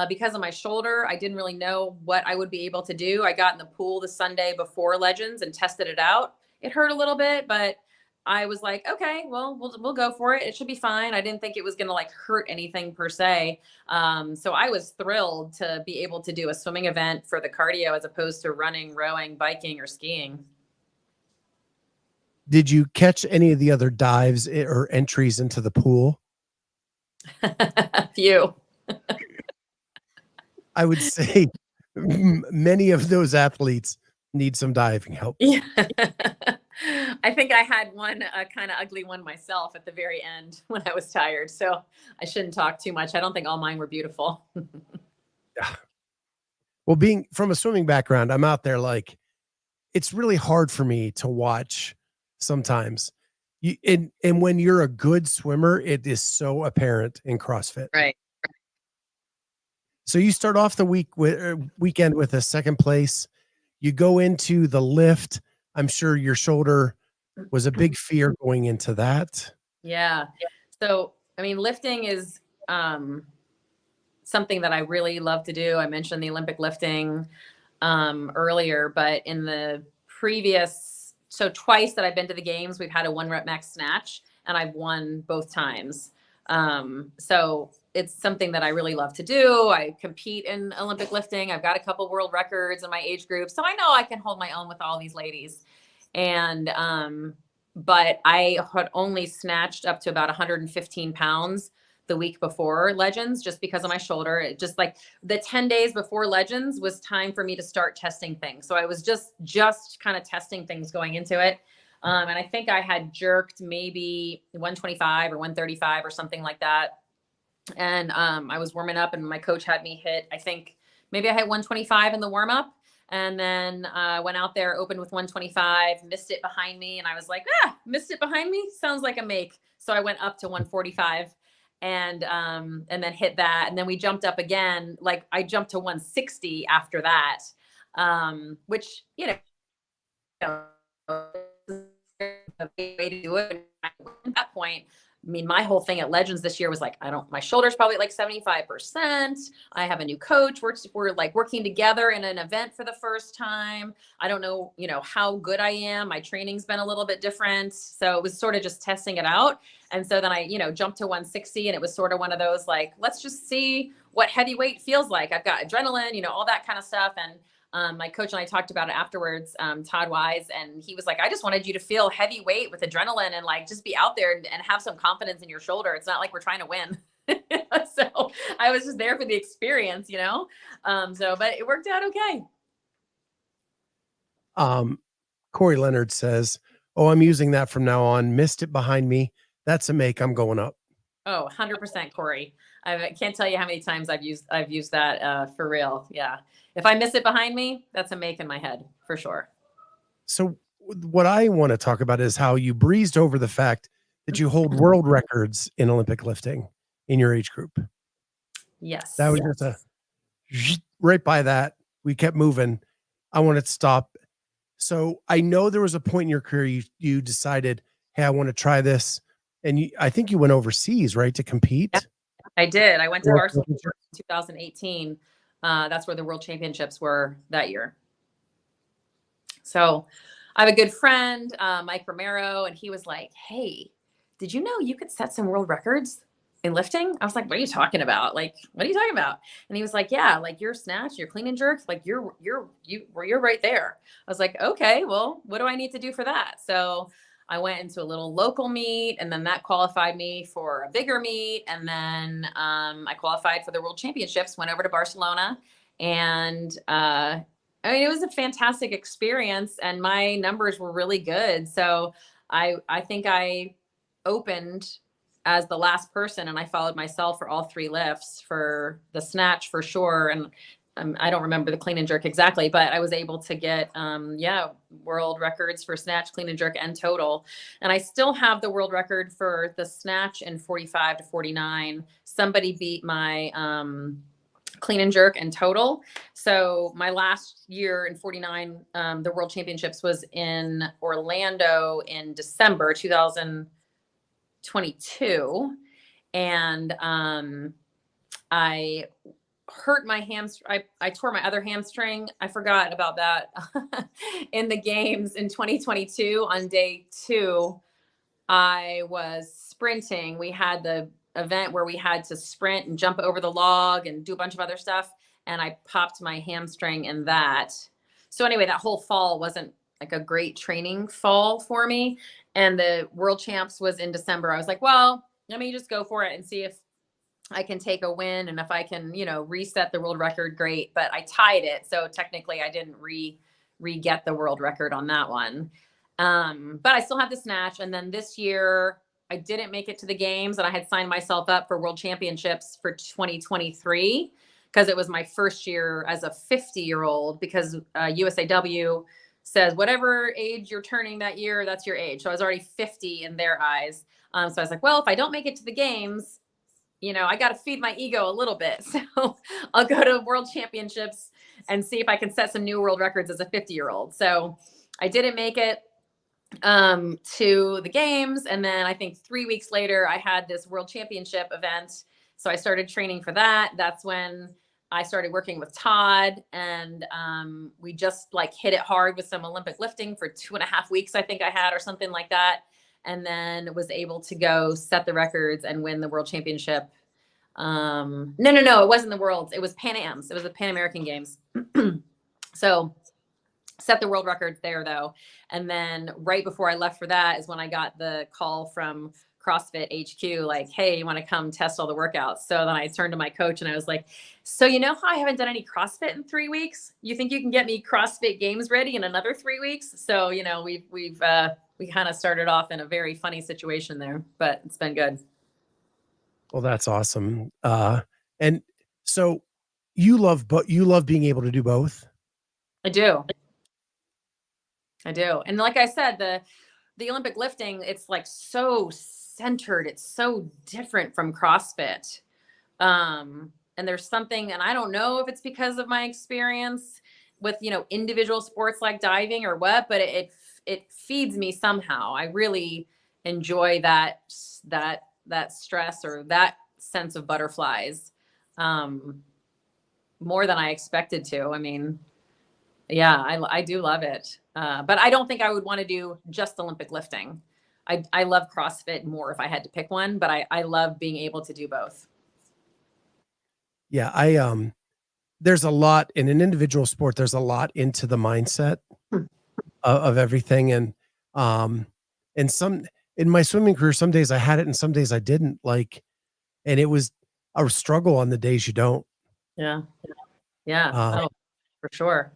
Because of my shoulder, I didn't really know what I would be able to do. I got in the pool the Sunday before Legends and tested it out. It hurt a little bit, but I was like, okay, well, we'll go for it. It should be fine. I didn't think it was going to like hurt anything per se. So I was thrilled to be able to do a swimming event for the cardio as opposed to running, rowing, biking, or skiing. Did you catch any of the other dives or entries into the pool? A few. I would say many of those athletes need some diving help. Yeah. I think I had one kind of ugly one myself at the very end when I was tired. So I shouldn't talk too much. I don't think all mine were beautiful. Yeah. Well, being from a swimming background, I'm out there like, it's really hard for me to watch sometimes. And when you're a good swimmer, it is so apparent in CrossFit. Right. So you start off the weekend with a second place. You go into the lift. I'm sure your shoulder was a big fear going into that. Yeah. So, I mean, lifting is something that I really love to do. I mentioned the Olympic lifting earlier, but in the previous, so twice that I've been to the games, we've had a 1 rep max snatch and I've won both times. So it's something that I really love to do. I compete in Olympic lifting. I've got a couple world records in my age group. So I know I can hold my own with all these ladies. And, but I had only snatched up to about 115 pounds the week before Legends just because of my shoulder. It just like the 10 days before Legends was time for me to start testing things. So I was just kind of testing things going into it. And I think I had jerked maybe 125 or 135 or something like that. And I was warming up and my coach had me hit, I think maybe I hit 125 in the warm up. And then went out there, opened with 125, missed it behind me. And I was like, missed it behind me. Sounds like a make. So I went up to 145 and then hit that. And then we jumped up again. Like I jumped to 160 after that, which, you know, a way to do it. At that point, I mean, my whole thing at Legends this year was like, my shoulder's probably like 75%. I have a new coach. We're like working together in an event for the first time. I don't know, how good I am. My training's been a little bit different. So it was sort of just testing it out. And so then I, jumped to 160 and it was sort of one of those, like, let's just see what heavyweight feels like. I've got adrenaline, all that kind of stuff. And my coach and I talked about it afterwards, Todd Wise, and he was like, I just wanted you to feel heavyweight with adrenaline and like just be out there and have some confidence in your shoulder. It's not like we're trying to win. So I was just there for the experience, but it worked out okay. Corey Leonard says, "Oh, I'm using that from now on. Missed it behind me. That's a make. I'm going up." Oh, 100%, Corey. I can't tell you how many times I've used that for real. Yeah. If I miss it behind me, that's a make in my head for sure. So what I want to talk about is how you breezed over the fact that you hold world records in Olympic lifting in your age group. Yes. That was just right by that. We kept moving. I wanted to stop. So I know there was a point in your career you decided, hey, I want to try this. And I think you went overseas, right, to compete? Yeah, I did. I went to Barcelona in 2018. That's where the World Championships were that year. So I have a good friend, Mike Romero, and he was like, hey, did you know you could set some world records in lifting? I was like, what are you talking about? Like, what are you talking about? And he was like, yeah, like your snatch, your clean and jerk, like you're right there. I was like, okay, well, what do I need to do for that? So I went into a little local meet and then that qualified me for a bigger meet. And then I qualified for the World Championships, went over to Barcelona, and it was a fantastic experience and my numbers were really good. So I think I opened as the last person and I followed myself for all three lifts, for the snatch for sure. And I don't remember the clean and jerk exactly, but I was able to get, world records for snatch, clean and jerk, and total. And I still have the world record for the snatch in 45 to 49. Somebody beat my clean and jerk and total. So my last year in 49, the World Championships was in Orlando in December 2022. And I hurt my hamstring. I tore my other hamstring. I forgot about that in the games in 2022 on day 2. I was sprinting. We had the event where we had to sprint and jump over the log and do a bunch of other stuff. And I popped my hamstring in that. So anyway, that whole fall wasn't like a great training fall for me. And the World Champs was in December. I was like, well, let me just go for it and see if I can take a win. And if I can, reset the world record, great. But I tied it. So technically I didn't re-get the world record on that one. But I still have the snatch. And then this year I didn't make it to the games and I had signed myself up for World Championships for 2023 because it was my first year as a 50-year-old, because USAW says whatever age you're turning that year, that's your age. So I was already 50 in their eyes. So I was like, well, if I don't make it to the games, I got to feed my ego a little bit. So I'll go to World Championships and see if I can set some new world records as a 50-year-old. So I didn't make it to the games. And then I think 3 weeks later, I had this World Championship event. So I started training for that. That's when I started working with Todd, and we just like hit it hard with some Olympic lifting for 2.5 weeks, I think I had, or something like that. And then was able to go set the records and win the World Championship. No, it wasn't the Worlds. It was Pan Ams. It was the Pan American Games. So set the world records there though. And then right before I left for that is when I got the call from CrossFit HQ, like, hey, you want to come test all the workouts? So then I turned to my coach and I was like, so you know how I haven't done any CrossFit in 3 weeks? You think you can get me CrossFit Games ready in another 3 weeks? So, we kind of started off in a very funny situation there, but it's been good. Well, that's awesome. And so you love being able to do both. I do. I do. And like I said, the Olympic lifting, it's like so centered. It's so different from CrossFit. And there's something, and I don't know if it's because of my experience with, individual sports like diving or what, but it feeds me somehow. I really enjoy that stress or that sense of butterflies, more than I expected to. I mean, yeah, I do love it. But I don't think I would want to do just Olympic lifting. I love CrossFit more if I had to pick one, but I love being able to do both. Yeah, there's a lot in an individual sport. There's a lot into the mindset of everything, um, and some in my swimming career, some days I had it and some days I didn't. And it was a struggle on the days you don't. Yeah. Yeah. Uh, Oh, for sure.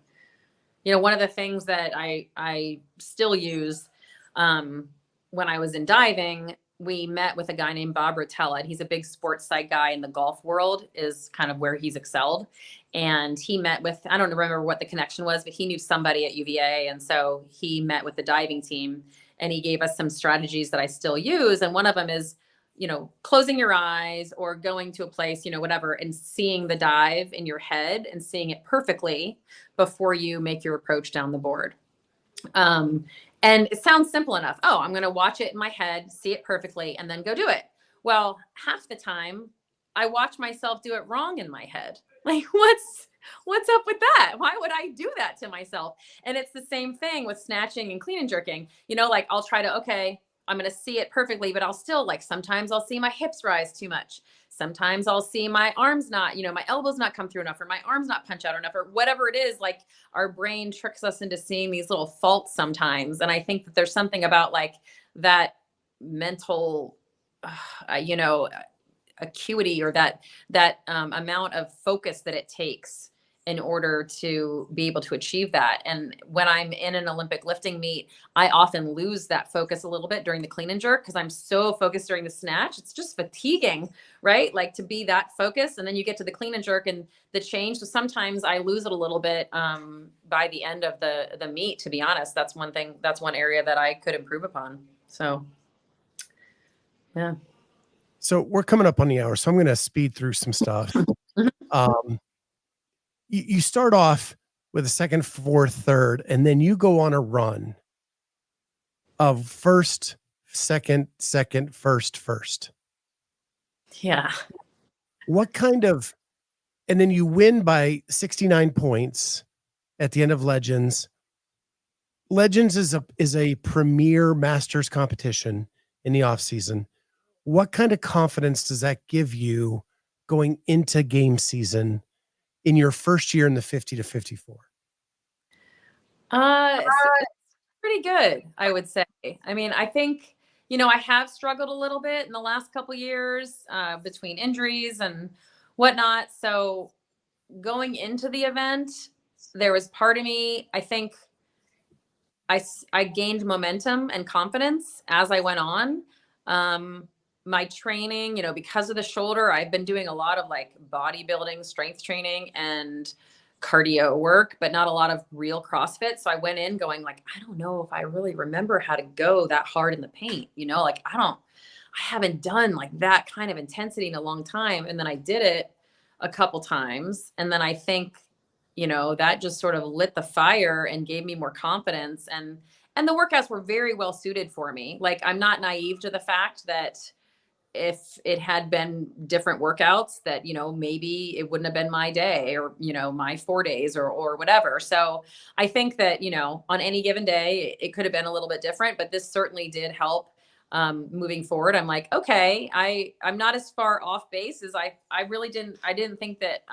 One of the things that I still use, when I was in diving, we met with a guy named Bob Rotella. He's a big sports psych guy in the golf world, is kind of where he's excelled. And he met with, I don't remember what the connection was, but he knew somebody at UVA. And so he met with the diving team and he gave us some strategies that I still use. And one of them is, closing your eyes or going to a place, whatever, and seeing the dive in your head and seeing it perfectly before you make your approach down the board. And it sounds simple enough. Oh, I'm going to watch it in my head, see it perfectly, and then go do it. Well, half the time I watch myself do it wrong in my head. Like, what's up with that? Why would I do that to myself? And it's the same thing with snatching and clean and jerking. Like I'll try to, okay, I'm going to see it perfectly, but I'll still, like, sometimes I'll see my hips rise too much. Sometimes I'll see my arms not, my elbows not come through enough, or my arms not punch out enough, or whatever it is. Like, our brain tricks us into seeing these little faults sometimes. And I think that there's something about like that mental, you know, acuity, or that amount of focus that it takes in order to be able to achieve that. And when I'm in an Olympic lifting meet, I often lose that focus a little bit during the clean and jerk because I'm so focused during the snatch. It's just fatiguing, right? Like, to be that focused, and then you get to the clean and jerk and the change. So sometimes I lose it a little bit by the end of the meet. To be honest, that's one thing. That's one area that I could improve upon. So, yeah. So we're coming up on the hour, so I'm going to speed through some stuff. Um, you start off with a second, fourth, third, and then you go on a run of first, second, second, first, first. Yeah. What kind of, and then you win by 69 points at the end of Legends. Legends is a premier masters competition in the off season. What kind of confidence does that give you going into game season in your first year in the 50 to 54? It's pretty good, I would say. I mean, I think, I have struggled a little bit in the last couple years between injuries and whatnot. So going into the event, there was part of me, I think I gained momentum and confidence as I went on. My training, because of the shoulder, I've been doing a lot of like bodybuilding, strength training, and cardio work, but not a lot of real CrossFit. So I went in going like, I don't know if I really remember how to go that hard in the paint, like I haven't done like that kind of intensity in a long time. And then I did it a couple times. And then I think, that just sort of lit the fire and gave me more confidence. And the workouts were very well suited for me. Like, I'm not naive to the fact that if it had been different workouts, that, maybe it wouldn't have been my day, or, my 4 days, or whatever. So I think that, on any given day, it could have been a little bit different, but this certainly did help moving forward. I'm like, okay, I'm not as far off base as I didn't think that,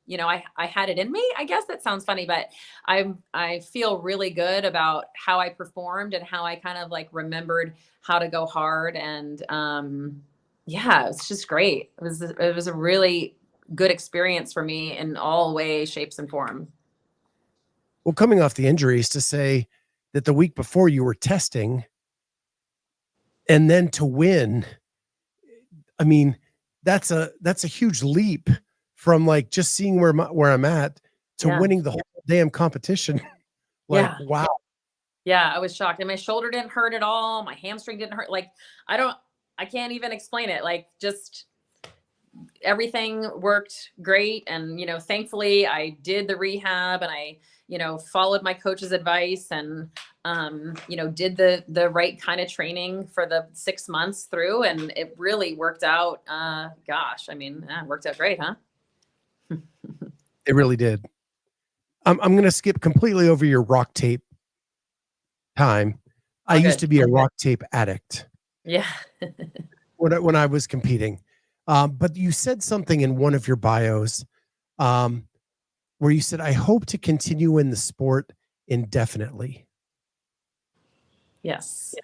I had it in me. I guess that sounds funny, but I feel really good about how I performed and how I kind of like remembered how to go hard. And yeah, it's just great. It was a really good experience for me in all ways, shapes, and form. Well, coming off the injuries, to say that the week before you were testing and then to win, I mean, that's a huge leap from like just seeing where I'm at to Yeah. winning the whole damn competition. Like, Yeah. wow. Yeah, I was shocked. And my shoulder didn't hurt at all. My hamstring didn't hurt. Like, I can't even explain it. Like, just everything worked great. And, thankfully I did the rehab and I, followed my coach's advice and, did the right kind of training for the 6 months through. And it really worked out. Gosh, I mean, it worked out great, huh? It really did. I'm going to skip completely over your rock tape time. I used to be a rock tape addict. Yeah. when I was competing. But you said something in one of your bios where you said, I hope to continue in the sport indefinitely. Yes.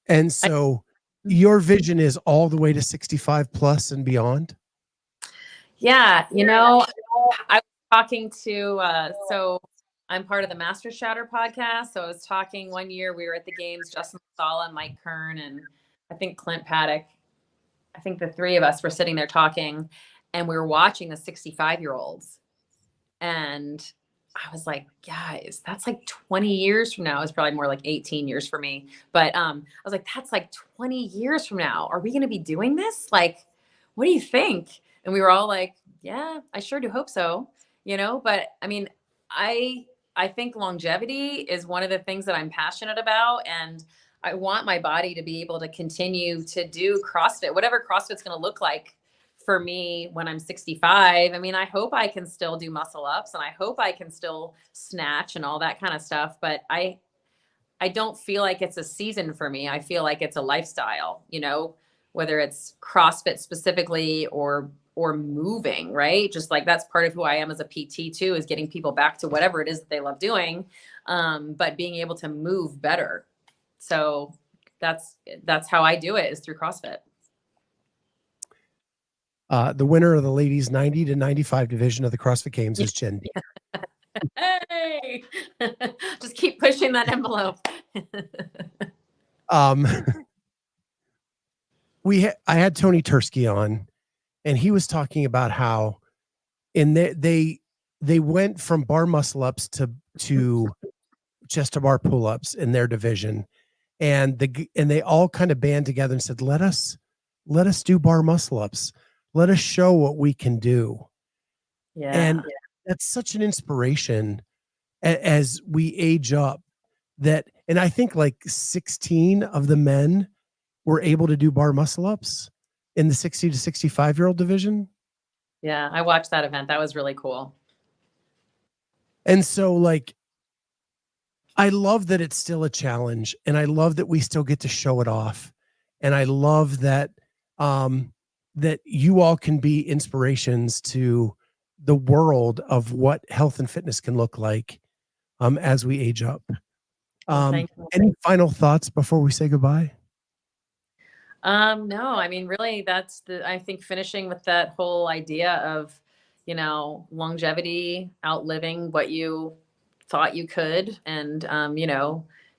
And so your vision is all the way to 65 plus and beyond? Yeah. I was talking to, so I'm part of the Master Shatter podcast. So I was talking one year, we were at the games, Justin Sala and Mike Kern, and I think Clint Paddock. I think the three of us were sitting there talking and we were watching the 65-year-olds. And I was like, guys, that's like 20 years from now. It's probably more like 18 years for me. But I was like, that's like 20 years from now. Are we going to be doing this? Like, what do you think? And we were all like, yeah, I sure do hope so. But I mean, I think longevity is one of the things that I'm passionate about. And I want my body to be able to continue to do CrossFit, whatever CrossFit's going to look like for me when I'm 65. I mean, I hope I can still do muscle ups and I hope I can still snatch and all that kind of stuff. But I don't feel like it's a season for me. I feel like it's a lifestyle, whether it's CrossFit specifically or moving, right? Just like that's part of who I am as a PT too, is getting people back to whatever it is that they love doing, but being able to move better. So that's how I do it, is through CrossFit. The winner of the ladies 90 to 95 division of the CrossFit Games is Jen. Hey, just keep pushing that envelope. I had Tony Tursky on, and he was talking about how they went from bar muscle ups to chest to bar pull ups in their division, and they all kind of band together and said, let us do bar muscle ups. Let us show what we can do. Yeah. And that's such an inspiration as we age up, and I think like 16 of the men were able to do bar muscle ups in the 60 to 65-year-old division. Yeah, I watched that event. That was really cool. And so like, I love that it's still a challenge, and I love that we still get to show it off. And I love that, that you all can be inspirations to the world of what health and fitness can look like, as we age up. Any final thoughts before we say goodbye? No, I mean, really, I think finishing with that whole idea of, longevity, outliving what you thought you could, and,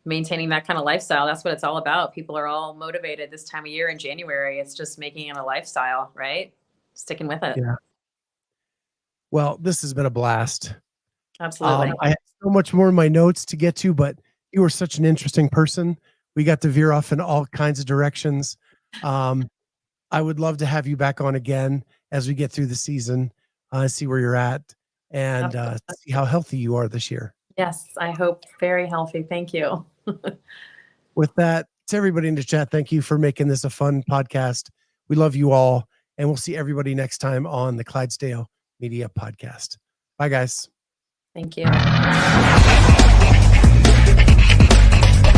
maintaining that kind of lifestyle. That's what it's all about. People are all motivated this time of year in January. It's just making it a lifestyle, right? Sticking with it. Yeah. Well, this has been a blast. Absolutely. I have so much more in my notes to get to, but you are such an interesting person. We got to veer off in all kinds of directions. I would love to have you back on again as we get through the season, see where you're at, and see how healthy you are this year. Yes, I hope very healthy. Thank you. With that, to everybody in the chat, thank you for making this a fun podcast. We love you all, and we'll see everybody next time on the Clydesdale Media Podcast. Bye, guys. Thank you.